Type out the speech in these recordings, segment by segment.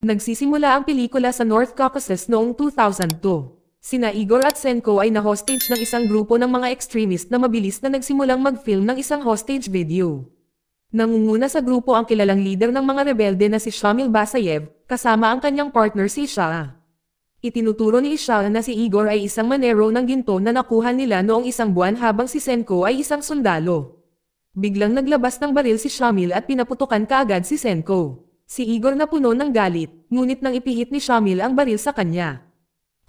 Nagsisimula ang pelikula sa North Caucasus noong 2002. Sina Igor at Senko ay na-hostage ng isang grupo ng mga extremist na mabilis na nagsimulang mag-film ng isang hostage video. Nangunguna sa grupo ang kilalang leader ng mga rebelde na si Shamil Basayev, kasama ang kanyang partner si Isha. Itinuturo ni Isha na si Igor ay isang manero ng ginto na nakuha nila noong isang buwan habang si Senko ay isang sundalo. Biglang naglabas ng baril si Shamil at pinaputukan kaagad si Senko. Si Igor na puno ng galit, ngunit nang ipihit ni Shamil ang baril sa kanya.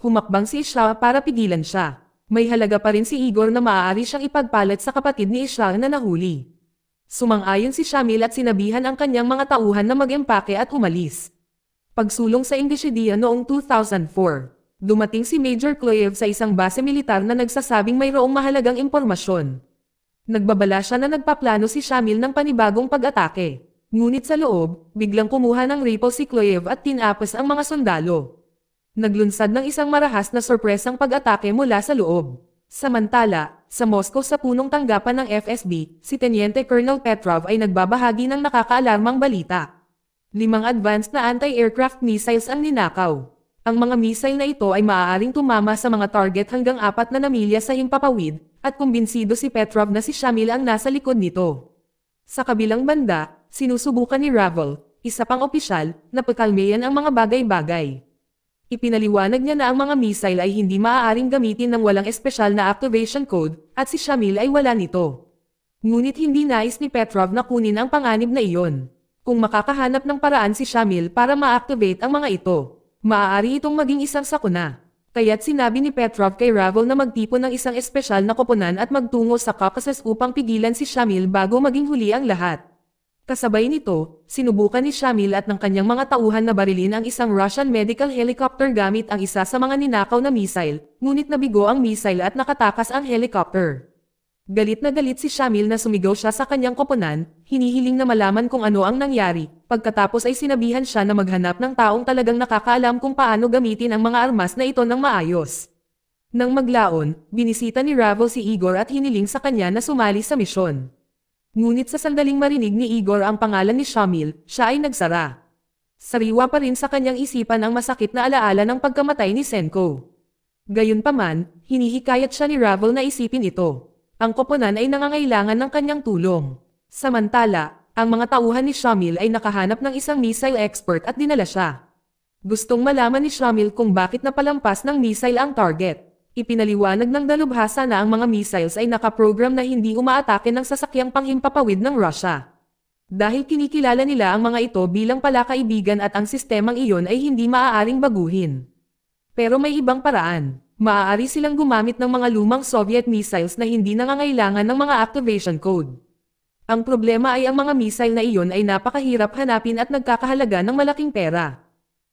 Humakbang si Isha para pigilan siya. May halaga pa rin si Igor na maaari siyang ipagpalat sa kapatid ni Isha na nahuli. Sumang-ayon si Shamil at sinabihan ang kanyang mga tauhan na mag-empake at umalis. Pagsulong sa Ingushetia noong 2004, dumating si Major Kloyev sa isang base militar na nagsasabing mayroong mahalagang impormasyon. Nagbabala siya na nagpaplano si Shamil ng panibagong pag-atake. Ngunit sa loob, biglang kumuha ng rifle si Kloyev at tinapos ang mga sundalo. Naglunsad ng isang marahas na sorpresang pag-atake mula sa loob. Samantala, sa Moscow sa punong tanggapan ng FSB, si Teniente Colonel Petrov ay nagbabahagi ng nakakaalarmang balita. 5 advanced na anti-aircraft missiles ang ninakaw. Ang mga missile na ito ay maaaring tumama sa mga target hanggang 4 na milya sa himpapawid, at kumbinsido si Petrov na si Shamil ang nasa likod nito. Sa kabilang banda, sinusubukan ni Ravel, isa pang opisyal, na pakalmayan ang mga bagay-bagay. Ipinaliwanag niya na ang mga missile ay hindi maaaring gamitin ng walang espesyal na activation code, at si Shamil ay wala nito. Ngunit hindi nais ni Petrov na kunin ang panganib na iyon. Kung makakahanap ng paraan si Shamil para ma-activate ang mga ito, maaari itong maging isang sakuna. Kaya't sinabi ni Petrov kay Ravel na magtipon ng isang espesyal na koponan at magtungo sa Caucasus upang pigilan si Shamil bago maging huli ang lahat. Kasabay nito, sinubukan ni Shamil at ng kanyang mga tauhan na barilin ang isang Russian medical helicopter gamit ang isa sa mga ninakaw na missile, ngunit nabigo ang missile at nakatakas ang helicopter. Galit na galit si Shamil na sumigaw siya sa kanyang koponan, hinihiling na malaman kung ano ang nangyari, pagkatapos ay sinabihan siya na maghanap ng taong talagang nakakaalam kung paano gamitin ang mga armas na ito ng maayos. Nang maglaon, binisita ni Ravel si Igor at hiniling sa kanya na sumali sa misyon. Ngunit sa sandaling marinig ni Igor ang pangalan ni Shamil, siya ay nagsara. Sariwa pa rin sa kanyang isipan ang masakit na alaala ng pagkamatay ni Senko. Gayunpaman, hinihikayat siya ni Ravel na isipin ito. Ang koponan ay nangangailangan ng kanyang tulong. Samantala, ang mga tauhan ni Shamil ay nakahanap ng isang missile expert at dinala siya. Gustong malaman ni Shamil kung bakit napalampas ng missile ang target. Ipinaliwanag ng dalubhasa na ang mga missiles ay nakaprogram na hindi umaatake ng sasakyang panghimpapawid ng Russia. Dahil kinikilala nila ang mga ito bilang palakaibigan at ang sistemang iyon ay hindi maaaring baguhin. Pero may ibang paraan. Maaari silang gumamit ng mga lumang Soviet missiles na hindi nangangailangan ng mga activation code. Ang problema ay ang mga missile na iyon ay napakahirap hanapin at nagkakahalaga ng malaking pera.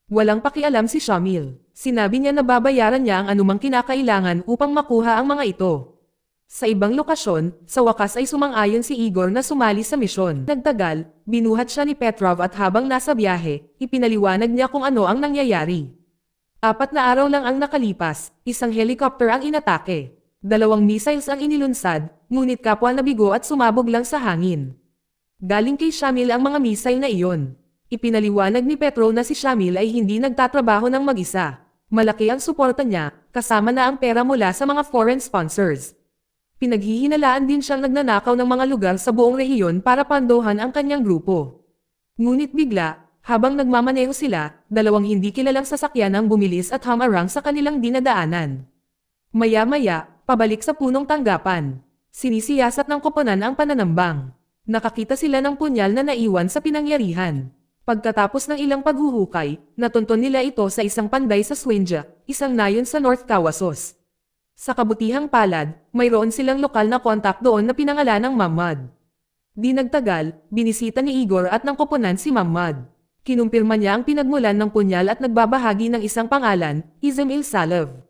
Walang pakialam si Shamil. Sinabi niya na babayaran niya ang anumang kinakailangan upang makuha ang mga ito. Sa ibang lokasyon, sa wakas ay sumang-ayon si Igor na sumali sa misyon. Nagtagal, binuhat siya ni Petrov at habang nasa biyahe, ipinaliwanag niya kung ano ang nangyayari. 4 na araw lang ang nakalipas, isang helicopter ang inatake. 2 missiles ang inilunsad, ngunit kapwa nabigo at sumabog lang sa hangin. Galing kay Shamil ang mga missile na iyon. Ipinaliwanag ni Petrov na si Shamil ay hindi nagtatrabaho ng mag-isa. Malaki ang suporta niya, kasama na ang pera mula sa mga foreign sponsors. Pinaghihinalaan din siyang nagnanakaw ng mga lugar sa buong rehiyon para pandohan ang kanyang grupo. Ngunit bigla, habang nagmamaneho sila, 2 hindi kilalang sasakyan ang bumilis at hamarang sa kanilang dinadaanan. Maya-maya, pabalik sa punong tanggapan. Sinisiyasat ng koponan ang pananambang. Nakakita sila ng punyal na naiwan sa pinangyarihan. Pagkatapos ng ilang paghuhukay, natunton nila ito sa isang panday sa Swinja, isang nayon sa North Caucasus. Sa kabutihang palad, mayroon silang lokal na kontak doon na pinangalan ng Mamad. Di nagtagal, binisita ni Igor at ng koponan si Mamad. Kinumpirma niya ang pinagmulan ng punyal at nagbabahagi ng isang pangalan, Izmail Salov.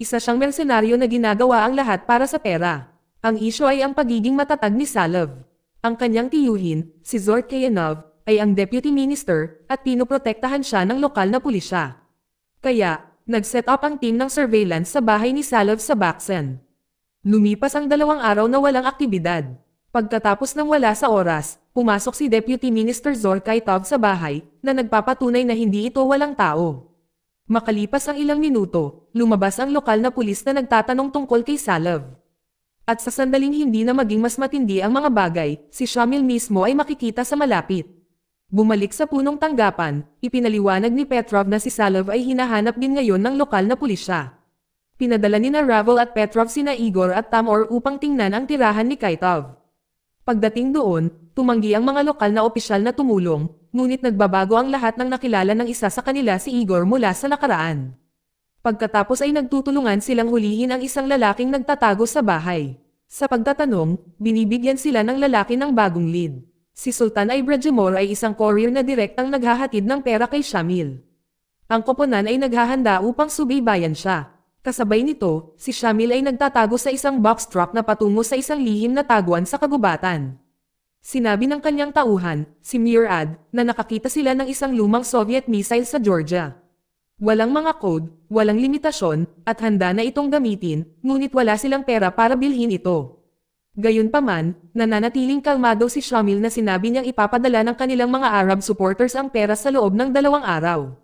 Isa siyang mersenaryo na ginagawa ang lahat para sa pera. Ang isyo ay ang pagiging matatag ni Salov. Ang kanyang tiyuhin, si Zorkayanov, ay ang deputy minister at pinoprotektahan siya ng lokal na pulisya. Kaya, nag-set up ang team ng surveillance sa bahay ni Salov sa Baksan. Lumipas ang 2 araw na walang aktibidad. Pagkatapos ng wala sa oras, pumasok si Deputy Minister Zor Kaitov sa bahay, na nagpapatunay na hindi ito walang tao. Makalipas ang ilang minuto, lumabas ang lokal na pulis na nagtatanong tungkol kay Salov. At sa sandaling hindi na maging mas matindi ang mga bagay, si Shamil mismo ay makikita sa malapit. Bumalik sa punong tanggapan, ipinaliwanag ni Petrov na si Salov ay hinahanap din ngayon ng lokal na pulisya. Pinadala ni Ravel at Petrov sina Igor at Tamor upang tingnan ang tirahan ni Kaitov. Pagdating doon, tumanggi ang mga lokal na opisyal na tumulong, ngunit nagbabago ang lahat ng nakilala ng isa sa kanila si Igor mula sa nakaraan. Pagkatapos ay nagtutulungan silang hulihin ang isang lalaking nagtatago sa bahay. Sa pagtatanong, binibigyan sila ng lalaki ng bagong lead. Si Sultan Ibrahimov ay isang courier na direktang naghahatid ng pera kay Shamil. Ang koponan ay naghahanda upang subaybayan siya. Kasabay nito, si Shamil ay nagtatago sa isang box truck na patungo sa isang lihim na taguan sa kagubatan. Sinabi ng kanyang tauhan, si Murad, na nakakita sila ng isang lumang Soviet missile sa Georgia. Walang mga code, walang limitasyon, at handa na itong gamitin, ngunit wala silang pera para bilhin ito. Gayunpaman, nananatiling kalmado si Shamil na sinabi niyang ipapadala ng kanilang mga Arab supporters ang pera sa loob ng 2 araw.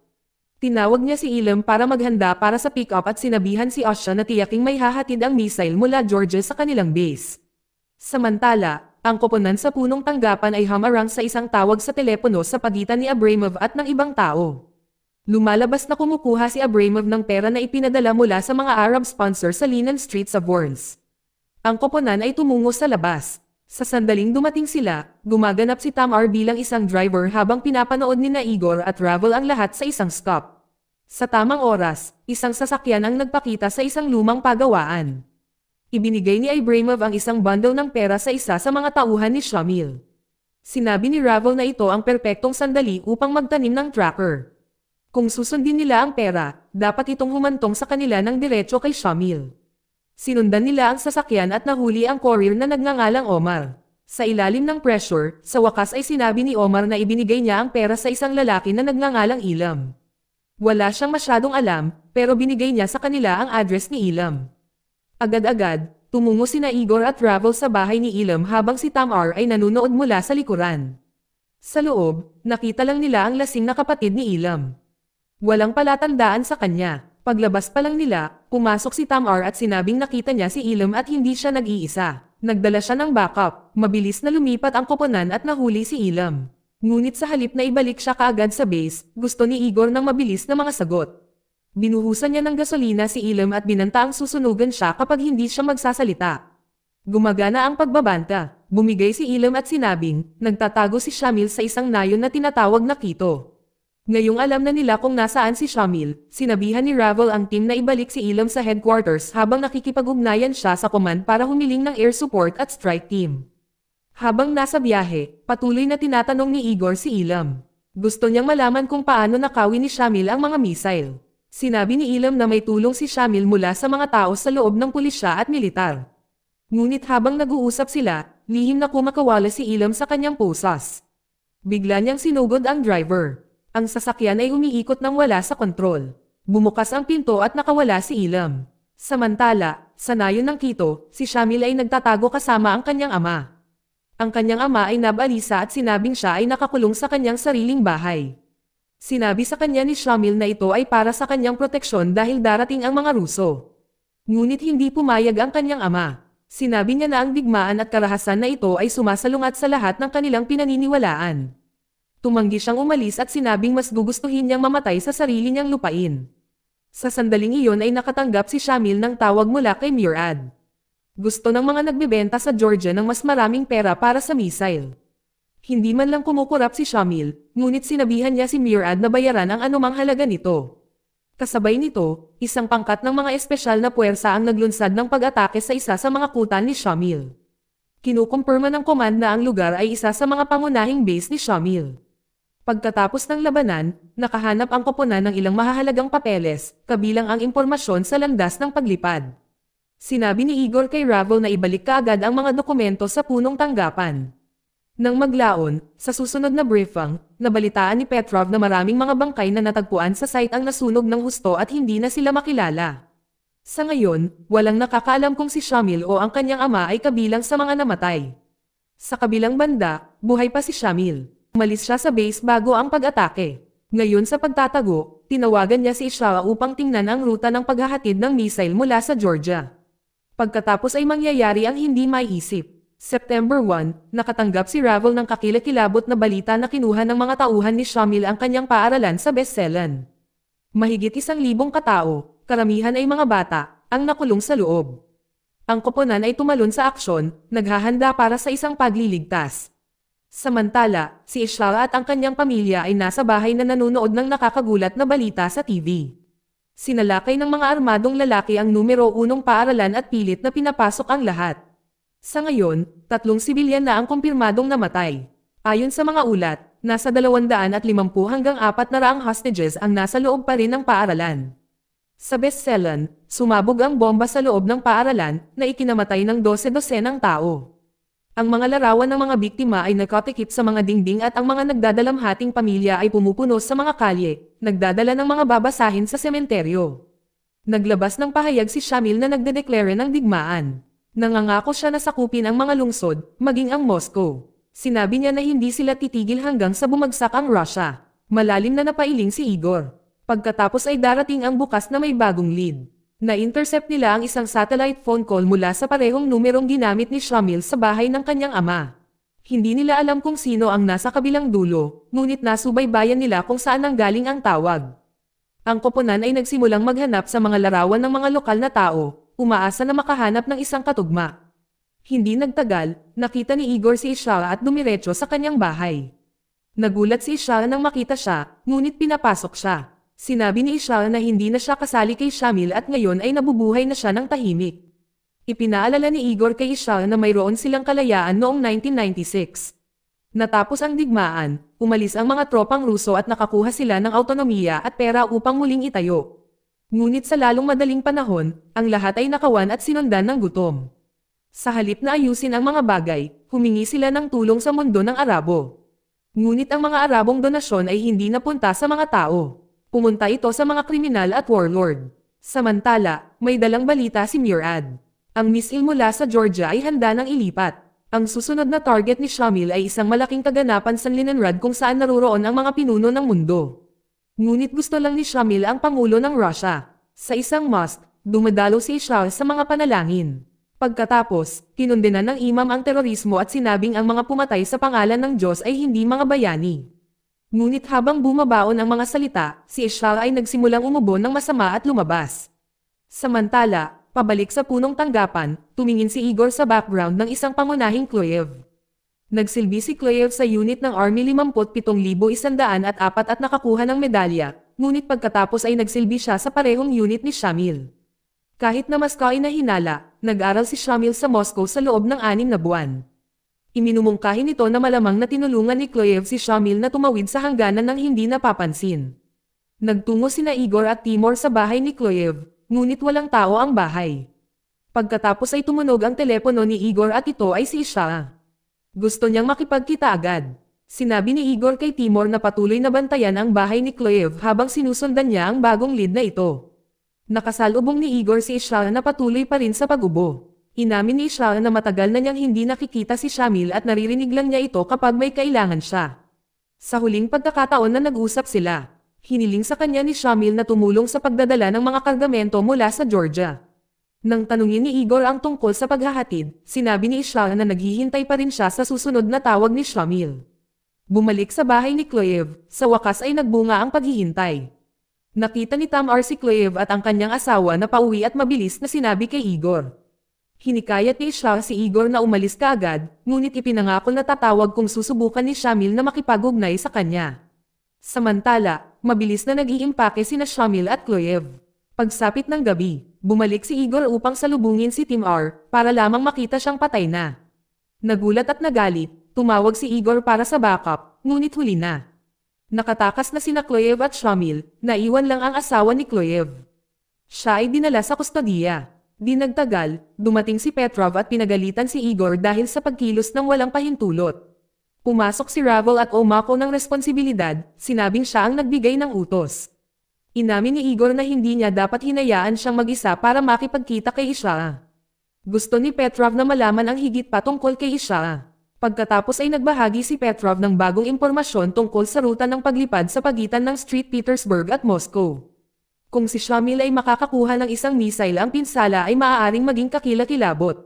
Tinawag niya si Ilham para maghanda para sa pick-up at sinabihan si Osha na tiyaking may hahatid ang missile mula Georgia sa kanilang base. Samantala, ang koponan sa punong tanggapan ay hamarang sa isang tawag sa telepono sa pagitan ni Abramov at ng ibang tao. Lumalabas na kumukuha si Abramov ng pera na ipinadala mula sa mga Arab sponsor sa Lenin Street sa Worms. Ang koponan ay tumungo sa labas. Sa sandaling dumating sila, gumaganap si Tamar bilang isang driver habang pinapanood ni Igor at Ravel ang lahat sa isang stop. Sa tamang oras, isang sasakyan ang nagpakita sa isang lumang pagawaan. Ibinigay ni Abramov ang isang bundle ng pera sa isa sa mga tauhan ni Shamil. Sinabi ni Ravel na ito ang perpektong sandali upang magtanim ng tracker. Kung susundin nila ang pera, dapat itong humantong sa kanila ng diretso kay Shamil. Sinundan nila ang sasakyan at nahuli ang courier na nagngangalang Omar. Sa ilalim ng pressure, sa wakas ay sinabi ni Omar na ibinigay niya ang pera sa isang lalaki na nagngangalang Ilham. Wala siyang masyadong alam, pero binigay niya sa kanila ang address ni Ilham. Agad-agad, tumungo sina Igor at Ravel sa bahay ni Ilham habang si Tamar ay nanunood mula sa likuran. Sa loob, nakita lang nila ang lasing na kapatid ni Ilham. Walang palatandaan sa kanya. Paglabas pa lang nila, pumasok si Tamar at sinabing nakita niya si Ilham at hindi siya nag-iisa. Nagdala siya ng backup, mabilis na lumipat ang koponan at nahuli si Ilham. Ngunit sa halip na ibalik siya kaagad sa base, gusto ni Igor ng mabilis na mga sagot. Binuhusan niya ng gasolina si Ilham at binanta ang susunugan siya kapag hindi siya magsasalita. Gumagana ang pagbabanta. Bumigay si Ilham at sinabing, nagtatago si Shamil sa isang nayon na tinatawag na Quito. Ngayong alam na nila kung nasaan si Shamil, sinabihan ni Ravel ang team na ibalik si Ilham sa headquarters habang nakikipag-ugnayan siya sa command para humiling ng air support at strike team. Habang nasa biyahe, patuloy na tinatanong ni Igor si Ilham. Gusto niyang malaman kung paano nakawin ni Shamil ang mga missile. Sinabi ni Ilham na may tulong si Shamil mula sa mga tao sa loob ng pulisya at militar. Ngunit habang nag-uusap sila, lihim na kumakawala si Ilham sa kanyang posas. Bigla niyang sinugod ang driver. Ang sasakyan ay umiikot nang wala sa kontrol. Bumukas ang pinto at nakawala si Ilham. Samantala, sa nayon ng Quito, si Shamil ay nagtatago kasama ang kanyang ama. Ang kanyang ama ay nabalisa at sinabing siya ay nakakulong sa kanyang sariling bahay. Sinabi sa kanya ni Shamil na ito ay para sa kanyang proteksyon dahil darating ang mga Ruso. Ngunit hindi pumayag ang kanyang ama. Sinabi niya na ang digmaan at karahasan na ito ay sumasalungat sa lahat ng kanilang pinaniniwalaan. Tumanggi siyang umalis at sinabing mas gugustuhin niyang mamatay sa sarili niyang lupain. Sa sandaling iyon ay nakatanggap si Shamil ng tawag mula kay Murad. Gusto ng mga nagbebenta sa Georgia ng mas maraming pera para sa missile. Hindi man lang kumukurap si Shamil, ngunit sinabihan niya si Murad na bayaran ang anumang halaga nito. Kasabay nito, isang pangkat ng mga espesyal na puwersa ang naglunsad ng pag-atake sa isa sa mga kutan ni Shamil. Kinukumpirma ng command na ang lugar ay isa sa mga pangunahing base ni Shamil. Pagkatapos ng labanan, nakahanap ang koponan ng ilang mahahalagang papeles, kabilang ang impormasyon sa landas ng paglipad. Sinabi ni Igor kay Ravel na ibalik kaagad ang mga dokumento sa punong tanggapan. Nang maglaon, sa susunod na briefing, nabalitaan ni Petrov na maraming mga bangkay na natagpuan sa site ang nasunog ng husto at hindi na sila makilala. Sa ngayon, walang nakakaalam kung si Shamil o ang kanyang ama ay kabilang sa mga namatay. Sa kabilang banda, buhay pa si Shamil. Umalis siya sa base bago ang pag-atake. Ngayon sa pagtatago, tinawagan niya si Ishara upang tingnan ang ruta ng paghahatid ng missile mula sa Georgia. Pagkatapos ay mangyayari ang hindi maiisip. September 1, nakatanggap si Ravel ng kakilakilabot na balita na kinuha ng mga tauhan ni Shamil ang kanyang paaralan sa Bethlehem. Mahigit 1,000 katao, karamihan ay mga bata, ang nakulong sa loob. Ang koponan ay tumalon sa aksyon, naghahanda para sa isang pagliligtas. Samantala, si Ishara at ang kanyang pamilya ay nasa bahay na nanonood ng nakakagulat na balita sa TV. Sinalakay ng mga armadong lalaki ang numero 1 paaralan at pilit na pinapasok ang lahat. Sa ngayon, 3 sibilyan na ang kumpirmadong namatay. Ayon sa mga ulat, nasa 250 hanggang 400 hostages ang nasa loob pa rin ng paaralan. Sa Bethlehem, sumabog ang bomba sa loob ng paaralan na ikinamatay ng 12 ng tao. Ang mga larawan ng mga biktima ay nakatikip sa mga dingding at ang mga nagdadalamhating pamilya ay pumupuno sa mga kalye, nagdadala ng mga babasahin sa sementeryo. Naglabas ng pahayag si Shamil na nagdedeklare ng digmaan. Nangangako siya na sakupin ang mga lungsod, maging ang Moscow. Sinabi niya na hindi sila titigil hanggang sa bumagsak ang Russia. Malalim na napailing si Igor. Pagkatapos ay darating ang bukas na may bagong lead. Na-intercept nila ang isang satellite phone call mula sa parehong numerong ginamit ni Shamil sa bahay ng kanyang ama. Hindi nila alam kung sino ang nasa kabilang dulo, ngunit nasubaybayan nila kung saan nanggaling ang tawag. Ang koponan ay nagsimulang maghanap sa mga larawan ng mga lokal na tao, umaasa na makahanap ng isang katugma. Hindi nagtagal, nakita ni Igor si Ishara at dumiretso sa kanyang bahay. Nagulat si Ishara nang makita siya, ngunit pinapasok siya. Sinabi ni Ishara na hindi na siya kasali kay Shamil at ngayon ay nabubuhay na siya ng tahimik. Ipinaalala ni Igor kay Ishara na mayroon silang kalayaan noong 1996. Natapos ang digmaan, umalis ang mga tropang Ruso at nakakuha sila ng autonomiya at pera upang muling itayo. Ngunit sa lalong madaling panahon, ang lahat ay nakawan at sinundan ng gutom. Sa halip na ayusin ang mga bagay, humingi sila ng tulong sa mundo ng Arabo. Ngunit ang mga Arabong donasyon ay hindi napunta sa mga tao. Pumunta ito sa mga kriminal at warlord. Samantala, may dalang balita si Murad. Ang missile mula sa Georgia ay handa nang ilipat. Ang susunod na target ni Shamil ay isang malaking kaganapan sa Leningrad kung saan naruroon ang mga pinuno ng mundo. Ngunit gusto lang ni Shamil ang pangulo ng Russia. Sa isang mosque, dumadalo si Ishara sa mga panalangin. Pagkatapos, kinundenan ng imam ang terorismo at sinabing ang mga pumatay sa pangalan ng Diyos ay hindi mga bayani. Ngunit habang bumabaon ang mga salita, si Ishara ay nagsimulang umubo ng masama at lumabas. Samantala, pabalik sa punong tanggapan, tumingin si Igor sa background ng isang pangunahing Kloyev. Nagsilbi si Kloyev sa unit ng Army 57,104 at nakakuha ng medalya, ngunit pagkatapos ay nagsilbi siya sa parehong unit ni Shamil. Kahit na mas kainahinala, nag-aral si Shamil sa Moscow sa loob ng 6 na buwan. Iminumungkahi nito na malamang na tinulungan ni Kloyev si Shamil na tumawid sa hangganan ng hindi napapansin. Nagtungo sina Igor at Timur sa bahay ni Kloyev, ngunit walang tao ang bahay. Pagkatapos ay tumunog ang telepono ni Igor at ito ay si Ishara. Gusto niyang makipagkita agad. Sinabi ni Igor kay Timur na patuloy na bantayan ang bahay ni Kloyev habang sinusundan niya ang bagong lead na ito. Nakasalubong ni Igor si Ishara na patuloy pa rin sa pag-ubo. Inamin ni Ishara na matagal na niyang hindi nakikita si Shamil at naririnig lang niya ito kapag may kailangan siya. Sa huling pagkakataon na nag-usap sila, hiniling sa kanya ni Shamil na tumulong sa pagdadala ng mga kargamento mula sa Georgia. Nang tanungin ni Igor ang tungkol sa paghahatid, sinabi ni Ishara na naghihintay pa rin siya sa susunod na tawag ni Shamil. Bumalik sa bahay ni Kloyev, sa wakas ay nagbunga ang paghihintay. Nakita ni Tamar si Kloyev at ang kanyang asawa na pauwi at mabilis na sinabi kay Igor. Hinikayat ni Ishara si Igor na umalis kaagad, ngunit ipinangako na tatawag kung susubukan ni Shamil na makipag-ugnay sa kanya. Samantala, mabilis na nag-iimpake sina Shamil at Kloyev. Pagsapit ng gabi, bumalik si Igor upang salubungin si Timur, para lamang makita siyang patay na. Nagulat at nagalit, tumawag si Igor para sa backup, ngunit huli na. Nakatakas na sina Kloyev at Shamil, naiwan lang ang asawa ni Kloyev. Siya ay dinala sa kustodiya. Di nagtagal, dumating si Petrov at pinagalitan si Igor dahil sa pagkilos ng walang pahintulot. Pumasok si Ravel at umako ng responsibilidad, sinabing siya ang nagbigay ng utos. Inamin ni Igor na hindi niya dapat hinayaan siyang mag-isa para makipagkita kay Ishara. Gusto ni Petrov na malaman ang higit pa tungkol kay Ishara. Pagkatapos ay nagbahagi si Petrov ng bagong impormasyon tungkol sa ruta ng paglipad sa pagitan ng St. Petersburg at Moscow. Kung si Shamil ay makakakuha ng isang missile, ang pinsala ay maaaring maging kakilakilabot.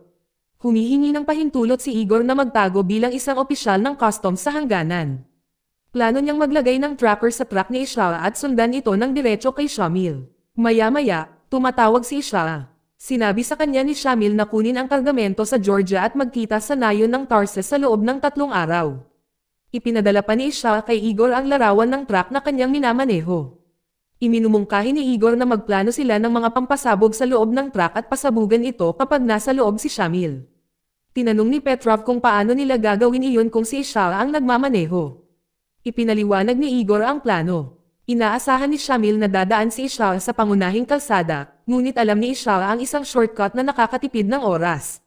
Humihingi ng pahintulot si Igor na magtago bilang isang opisyal ng customs sa hangganan. Plano niyang maglagay ng tracker sa truck ni Ishara at sundan ito ng diretso kay Shamil. Maya-maya, tumatawag si Ishara. Sinabi sa kanya ni Shamil na kunin ang kargamento sa Georgia at magkita sa nayon ng Tarsus sa loob ng 3 araw. Ipinadala pa ni Ishara kay Igor ang larawan ng truck na kanyang minamaneho. Iminumungkahi ni Igor na magplano sila ng mga pampasabog sa loob ng truck at pasabugan ito kapag nasa loob si Shamil. Tinanong ni Petrov kung paano nila gagawin iyon kung si Ishara ang nagmamaneho. Ipinaliwanag ni Igor ang plano. Inaasahan ni Shamil na dadaan si Ishara sa pangunahing kalsada, ngunit alam ni Ishara ang isang shortcut na nakakatipid ng oras.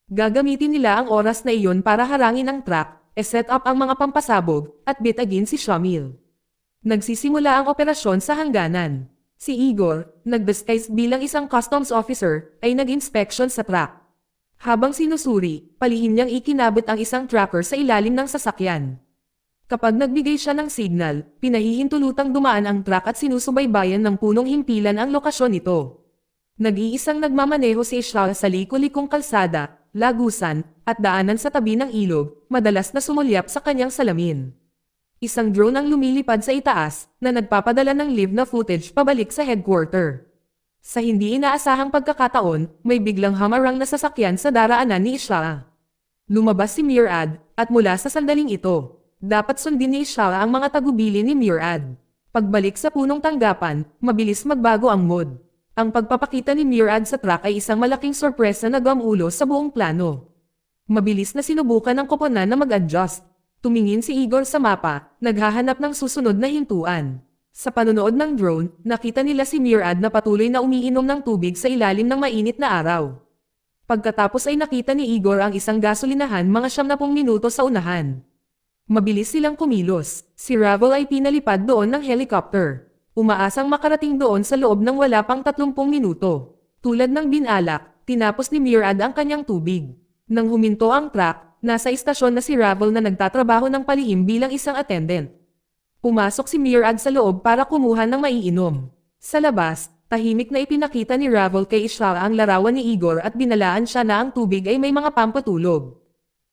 Gagamitin nila ang oras na iyon para harangin ang truck, set up ang mga pampasabog, at bitagin si Shamil. Nagsisimula ang operasyon sa hangganan. Si Igor, nag-disguise bilang isang customs officer, ay nag-inspection sa truck. Habang sinusuri, palihim niyang ikinabit ang isang tracker sa ilalim ng sasakyan. Kapag nagbigay siya ng signal, pinahihintulutang dumaan ang truck at sinusubaybayan ng punong himpilan ang lokasyon nito. Nag-iisang nagmamaneho si Ishara sa liku-likong kalsada, lagusan, at daanan sa tabi ng ilog, madalas na sumulyap sa kanyang salamin. Isang drone ang lumilipad sa itaas, na nagpapadala ng live na footage pabalik sa headquarter. Sa hindi inaasahang pagkakataon, may biglang hamarang na sasakyan sa daraanan ni Ishara. Lumabas si Murad, at mula sa sandaling ito, dapat sundin ni Ishara ang mga tagubili ni Murad. Pagbalik sa punong tanggapan, mabilis magbago ang mood. Ang pagpapakita ni Murad sa truck ay isang malaking sorpresa na gamulo sa buong plano. Mabilis na sinubukan ng koponan na mag-adjust. Tumingin si Igor sa mapa, naghahanap ng susunod na hintuan. Sa panonood ng drone, nakita nila si Murad na patuloy na umiinom ng tubig sa ilalim ng mainit na araw. Pagkatapos ay nakita ni Igor ang isang gasolinahan mga 70 minuto sa unahan. Mabilis silang kumilos. Si Ravel ay pinalipad doon ng helicopter. Umaasang makarating doon sa loob ng wala pang 30 minuto. Tulad ng binalak, tinapos ni Murad ang kanyang tubig. Nang huminto ang truck, nasa istasyon na si Ravel na nagtatrabaho ng palihim bilang isang attendant. Pumasok si Murad sa loob para kumuha ng maiinom. Sa labas, tahimik na ipinakita ni Ravel kay Ishara ang larawan ni Igor at binalaan siya na ang tubig ay may mga pampatulog.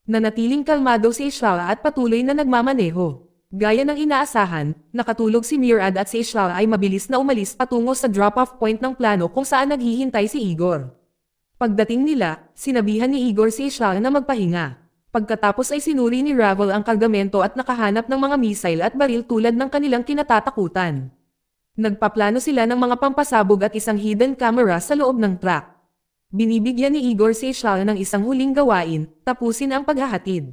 Nanatiling kalmado si Ishara at patuloy na nagmamaneho. Gaya ng inaasahan, nakatulog si Murad at si Ishara ay mabilis na umalis patungo sa drop-off point ng plano kung saan naghihintay si Igor. Pagdating nila, sinabihan ni Igor si Ishara na magpahinga. Pagkatapos ay sinuri ni Ravel ang kargamento at nakahanap ng mga missile at baril tulad ng kanilang kinatatakutan. Nagpaplano sila ng mga pampasabog at isang hidden camera sa loob ng truck. Binibigyan ni Igor si Ishara ng isang huling gawain, tapusin ang paghahatid.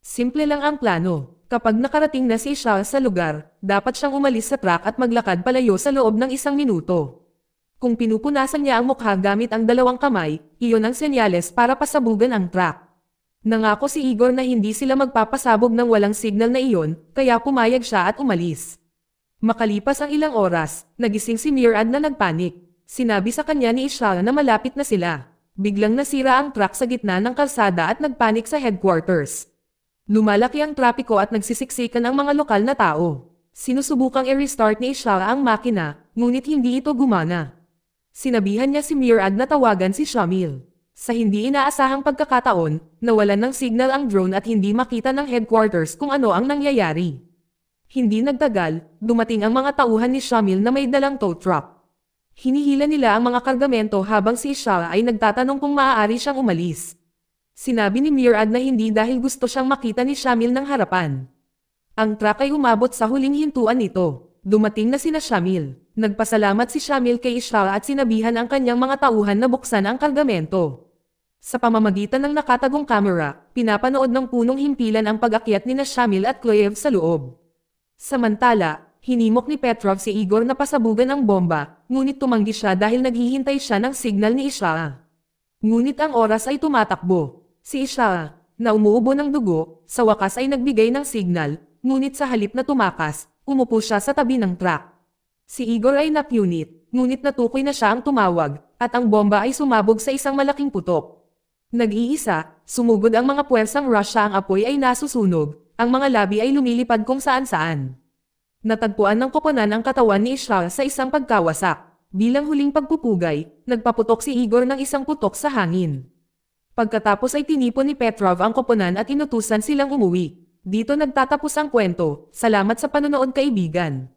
Simple lang ang plano. Kapag nakarating na si Ishara sa lugar, dapat siyang umalis sa truck at maglakad palayo sa loob ng 1 minuto. Kung pinupunasan niya ang mukha gamit ang 2 kamay, iyon ang senyales para pasabugan ang truck. Nangako si Igor na hindi sila magpapasabog ng walang signal na iyon, kaya pumayag siya at umalis. Makalipas ang ilang oras, nagising si Murad na nagpanik. Sinabi sa kanya ni Ishara na malapit na sila. Biglang nasira ang truck sa gitna ng kalsada at nagpanik sa headquarters. Lumalaki ang trapiko at nagsisiksikan ang mga lokal na tao. Sinusubukang i-restart ni Ishara ang makina, ngunit hindi ito gumana. Sinabihan niya si Murad na tawagan si Shamil. Sa hindi inaasahang pagkakataon, nawalan ng signal ang drone at hindi makita ng headquarters kung ano ang nangyayari. Hindi nagtagal, dumating ang mga tauhan ni Shamil na may dalang tow truck. Hinihila nila ang mga kargamento habang si Ishara ay nagtatanong kung maaari siyang umalis. Sinabi ni Murad na hindi dahil gusto siyang makita ni Shamil ng harapan. Ang truck ay umabot sa huling hintuan nito. Dumating na sina Shamil. Nagpasalamat si Shamil kay Ishara at sinabihan ang kanyang mga tauhan na buksan ang kargamento. Sa pamamagitan ng nakatagong kamera, pinapanood ng punong himpilan ang pag-akyat ni Shamil at Kloev sa loob. Samantala, hinimok ni Petrov si Igor na pasabugan ang bomba, ngunit tumanggi siya dahil naghihintay siya ng signal ni Ishara. Ngunit ang oras ay tumatakbo. Si Ishara, na umuubo ng dugo, sa wakas ay nagbigay ng signal, ngunit sa halip na tumakas, umupo siya sa tabi ng truck. Si Igor ay napunit, ngunit natukoy na siya ang tumawag, at ang bomba ay sumabog sa isang malaking putok. Nag-iisa, sumugod ang mga puwersang Russia, ang apoy ay nasusunog, ang mga labi ay lumilipad kung saan-saan. Natagpuan ng koponan ang katawan ni Ishra sa isang pagkawasak. Bilang huling pagpupugay, nagpaputok si Igor ng isang putok sa hangin. Pagkatapos ay tinipon ni Petrov ang koponan at inutusan silang umuwi. Dito nagtatapos ang kwento. Salamat sa panonood, kaibigan.